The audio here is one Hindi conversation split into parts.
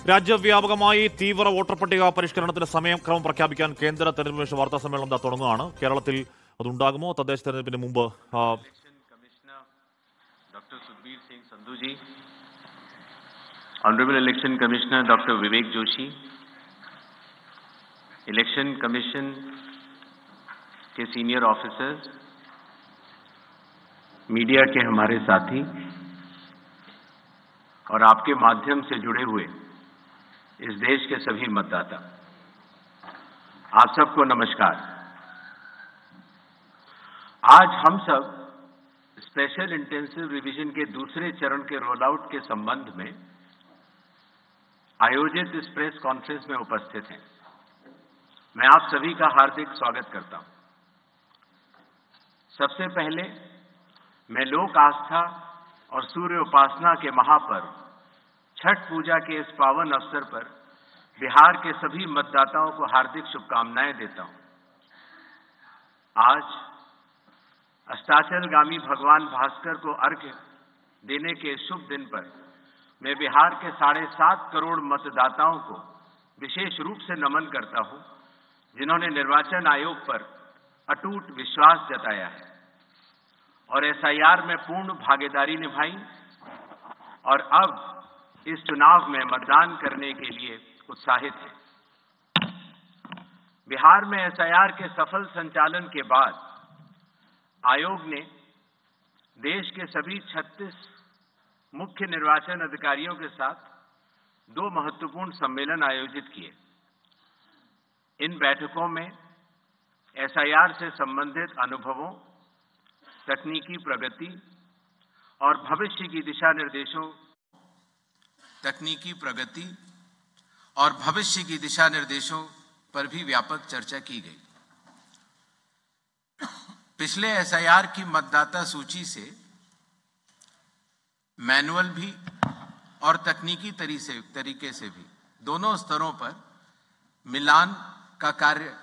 രാജ്യവ്യാപകമായി തീവ്ര വോട്ടർ പട്ടിക പരിഷ്കരണത്തിന് സമയക്രമം പ്രഖ്യാപിക്കാൻ കേന്ദ്ര തെരഞ്ഞെടുപ്പ് കമ്മീഷൻ വാർത്താ സമ്മേളനം തുടങ്ങുകയാണ്. കേരളത്തിൽ അതുണ്ടാകുമോ? തദ്ദേശ തെരഞ്ഞെടുപ്പിന് മുമ്പ് Honorable Election Commissioner Dr. Vivek Joshi, Election Commission के सीनियर ऑफिसर्स, मीडिया के हमारे साथी और आपके माध्यम से जुड़े हुए इस देश के सभी मतदाता, आप सबको नमस्कार। आज हम सब स्पेशल इंटेंसिव रिवीजन के दूसरे चरण के रोल आउट के संबंध में आयोजित इस प्रेस कॉन्फ्रेंस में उपस्थित हैं। मैं आप सभी का हार्दिक स्वागत करता हूं। सबसे पहले मैं लोक आस्था और सूर्य उपासना के महापर्व छठ पूजा के इस पावन अवसर पर बिहार के सभी मतदाताओं को हार्दिक शुभकामनाएं देता हूं। आज अस्ताचलगामी भगवान भास्कर को अर्घ्य देने के शुभ दिन पर मैं बिहार के 7.5 करोड़ मतदाताओं को विशेष रूप से नमन करता हूं, जिन्होंने निर्वाचन आयोग पर अटूट विश्वास जताया है और एसआईआर में पूर्ण भागीदारी निभाई और अब इस चुनाव में मतदान करने के लिए उत्साहित है। बिहार में एसआईआर के सफल संचालन के बाद आयोग ने देश के सभी 36 मुख्य निर्वाचन अधिकारियों के साथ 2 महत्वपूर्ण सम्मेलन आयोजित किए। इन बैठकों में एसआईआर से संबंधित अनुभवों, तकनीकी प्रगति और भविष्य की दिशा निर्देशों पर भी व्यापक चर्चा की गई। पिछले एसआईआर की मतदाता सूची से मैनुअल भी और तकनीकी तरीके से भी दोनों स्तरों पर मिलान का कार्य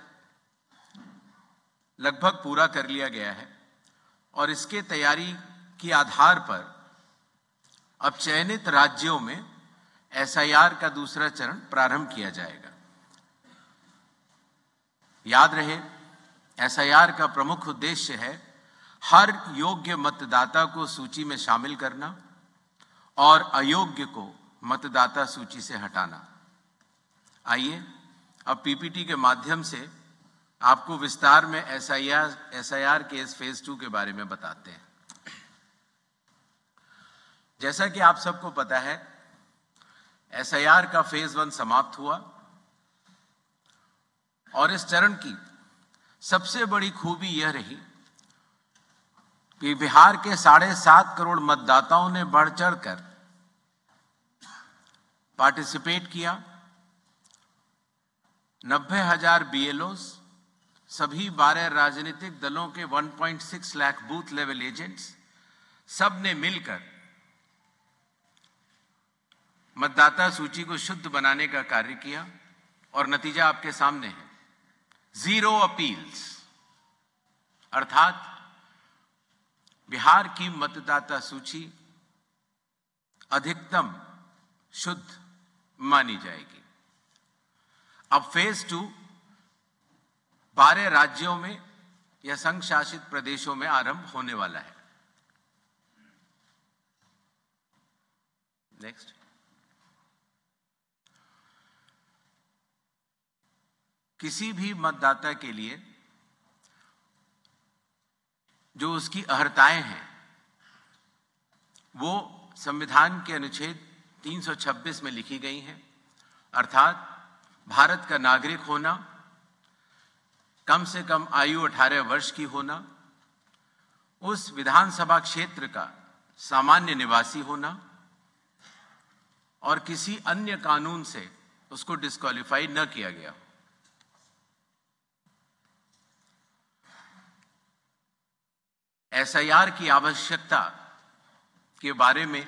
लगभग पूरा कर लिया गया है और इसके तैयारी के आधार पर अब चयनित राज्यों में एसआईआर का दूसरा चरण प्रारंभ किया जाएगा। याद रहे, एसआईआर का प्रमुख उद्देश्य है हर योग्य मतदाता को सूची में शामिल करना और अयोग्य को मतदाता सूची से हटाना। आइए अब पीपीटी के माध्यम से आपको विस्तार में एसआईआर के इस फेज 2 के बारे में बताते हैं। जैसा कि आप सबको पता है, एसआईआर का फेज 1 समाप्त हुआ और इस चरण की सबसे बड़ी खूबी यह रही कि बिहार के 7.5 करोड़ मतदाताओं ने बढ़ चढ़कर पार्टिसिपेट किया। 90,000 बीएलओस, सभी 12 राजनीतिक दलों के 1.6 लाख बूथ लेवल एजेंट्स, सब ने मिलकर मतदाता सूची को शुद्ध बनाने का कार्य किया और नतीजा आपके सामने है। 0 अपील्स, अर्थात बिहार की मतदाता सूची अधिकतम शुद्ध मानी जाएगी। अब फेज 2 12 राज्यों में या संघ शासित प्रदेशों में आरंभ होने वाला है। नेक्स्ट। किसी भी मतदाता के लिए जो उसकी अर्हताएं हैं वो संविधान के अनुच्छेद 326 में लिखी गई हैं, अर्थात भारत का नागरिक होना, कम से कम आयु 18 वर्ष की होना, उस विधानसभा क्षेत्र का सामान्य निवासी होना और किसी अन्य कानून से उसको डिस्क्वालीफाई न किया गया हो। एसआईआर की आवश्यकता के बारे में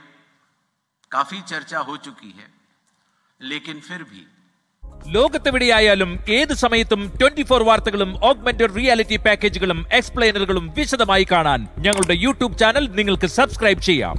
काफी चर्चा हो चुकी है, लेकिन फिर भी ലോകത്തെവിടെയായാലും ഏത് സമയത്തും 24 വാർത്തകളും ഓഗ്മെന്റഡ് റിയാലിറ്റി പാക്കേജുകളും എക്സ്പ്ലെയിനറുകളും വിശദമായി കാണാൻ ഞങ്ങളുടെ യൂട്യൂബ് ചാനൽ നിങ്ങൾക്ക് സബ്സ്ക്രൈബ് ചെയ്യാം.